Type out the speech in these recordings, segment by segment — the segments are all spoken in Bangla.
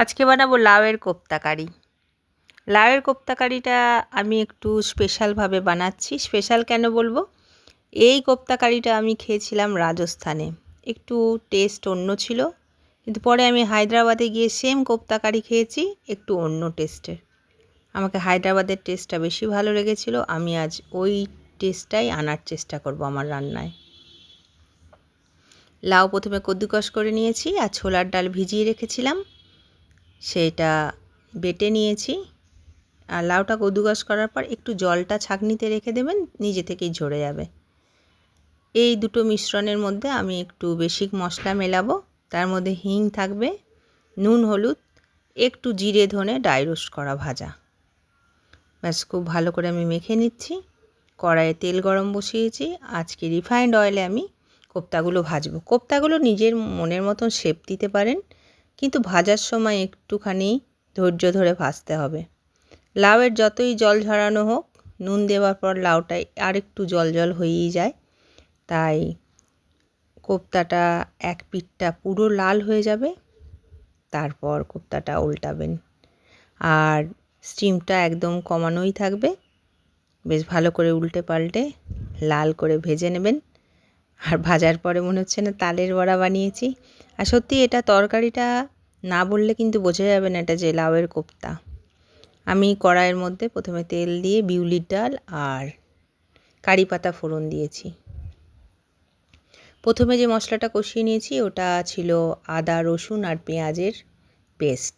আজকে বানাবো লাউয়ের কোপ্তা কারি। লাউয়ের কোপ্তা কারিটা আমি একটু স্পেশালভাবে বানাচ্ছি। স্পেশাল কেন বলবো? এই কোপ্তা কারিটা আমি খেয়েছিলাম রাজস্থানে। একটু টেস্ট অন্য ছিল, কিন্তু পরে আমি হায়দ্রাবাদে গিয়ে সেম কোপ্তা কারি খেয়েছি, একটু অন্য টেস্টের। আমাকে হায়দ্রাবাদের টেস্টটা বেশি ভালো লেগেছিল। আমি আজ ওই টেস্টটাই আনার চেষ্টা করব আমার রান্নায়। লাউ প্রথমে কদ্দুকস করে নিয়েছি, আর ছোলার ডাল ভিজিয়ে রেখেছিলাম, সেটা বেটে নিয়েছি। আর লাউটা কদ্দুকস করার পর একটু জলটা ছাঁকনিতে রেখে দেবেন, নিজে থেকেই ঝরে যাবে। এই দুটো মিশ্রণের মধ্যে আমি একটু বেসিক মশলা মেলাবো। তার মধ্যে হিং থাকবে, নুন, হলুদ, একটু জিরে ধনে ড্রাই রোস্ট করা ভাজা। ব্যাস, খুব ভালো করে আমি মেখে নিচ্ছি। কড়াইয়ে তেল গরম বসিয়েছি। আজকে রিফাইন্ড অয়েলে আমি কোপ্তাগুলো ভাজবো। কোপ্তাগুলো নিজের মনের মতন শেপ দিতে পারেন, কিন্তু ভাজার সময় একটুখানি ধৈর্য ধরে ভাজতে হবে। লাউয়ের যতই জল ঝরানো হোক, নুন দেওয়ার পর লাউটায় আর একটু জল জল হয়েই যায়। তাই কোপ্তাটা এক পিঠটা পুরো লাল হয়ে যাবে, তারপর কোপ্তাটা উল্টাবেন। আর স্টিমটা একদম কমানোই থাকবে। বেশ ভালো করে উল্টে পাল্টে লাল করে ভেজে নেবেন। আর ভাজার পরে মনে হচ্ছে না তালের বড়া বানিয়েছি। আর সত্যি এটা তরকারিটা না বললে কিন্তু বোঝা যাবে না এটা যে লাউয়ের কোপ্তা। আমি কড়াইয়ের মধ্যে প্রথমে তেল দিয়ে বিউলির ডাল আর কারি পাতা ফোড়ন দিয়েছি। প্রথমে যে মশলাটা কষিয়ে নিয়েছি ওটা ছিল আদা, রসুন আর পেঁয়াজের পেস্ট।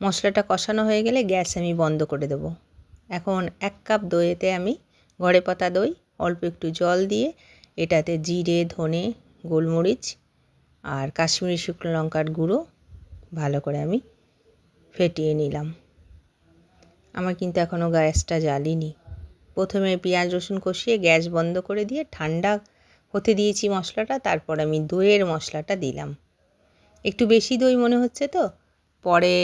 মশলাটা কষানো হয়ে গেলে গ্যাস আমি বন্ধ করে দেবো। এখন 1 কাপ দইয়েতে আমি ঘরে পাতা দই, অল্প একটু জল দিয়ে এটাতে জিরে, ধনে, গোলমরিচ আর কাশ্মীরি শুকনো লঙ্কার গুঁড়ো ভালো করে আমি ফেটিয়ে নিলাম। আমার কিন্তু এখনও গ্যাসটা জ্বালিনি। প্রথমে পেঁয়াজ রসুন কষিয়ে গ্যাস বন্ধ করে দিয়ে ঠান্ডা হতে দিয়েছি মশলাটা। তারপর আমি দইয়ের মশলাটা দিলাম। একটু বেশি দই মনে হচ্ছে, তো পরে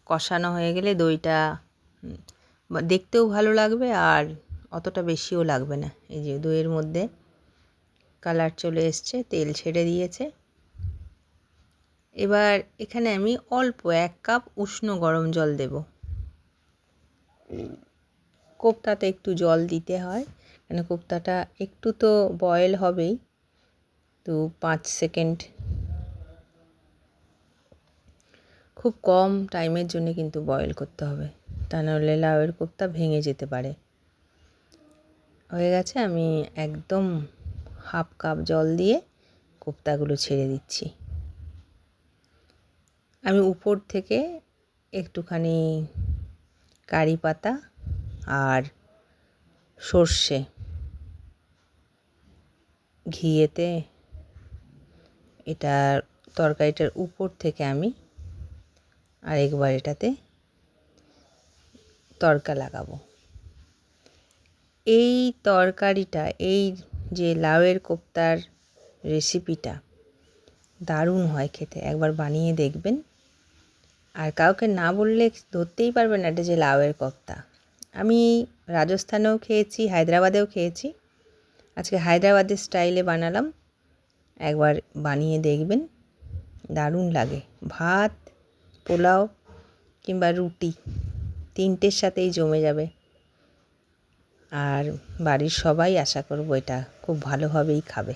কষানো হয়ে গেলে দইটা দেখতেও ভালো লাগবে আর অতটা বেশিও লাগবে না। এই যে দইয়ের মধ্যে কালার চলে এসছে, তেল ছেড়ে দিয়েছে। এবার এখানে আমি অল্প 1 কাপ উষ্ণ গরম জল দেব। কোপ্তাতে একটু জল দিতে হয়, কেন কোপ্তাটা একটু তো বয়েল হবেই। তো 5 সেকেন্ড, খুব কম টাইমের জন্য কিন্তু বয়েল করতে হবে, তা নাহলে লাউয়ের কোপ্তা ভেঙে যেতে পারে। হয়ে গেছে, আমি একদম 1/2 কাপ জল দিয়ে কোপ্তাগুলো ছেড়ে দিচ্ছি। আমি উপর থেকে একটুখানি কারি পাতা আর সর্ষে ঘিয়েতে এটা তরকারিটার উপর থেকে আমি আরেকবার এটাতে তড়কা লাগাবো। এই তরকারিটা, এই যে লাউয়ের কোপ্তার রেসিপিটা দারুণ হয় খেতে, একবার বানিয়ে দেখবেন। আর কাউকে না বললে ধরতেই পারবে না এটা যে লাউয়ের কোপ্তা। আমি রাজস্থানেও খেয়েছি, হায়দ্রাবাদেও খেয়েছি। আজকে হায়দ্রাবাদের স্টাইলে বানালাম, একবার বানিয়ে দেখবেন, দারুণ লাগে। ভাত, পোলাও কিংবা রুটি, তিনটের সাথেই জমে যাবে। আর বাড়ির সবাই আশা করব এটা খুব ভালোভাবেই খাবে।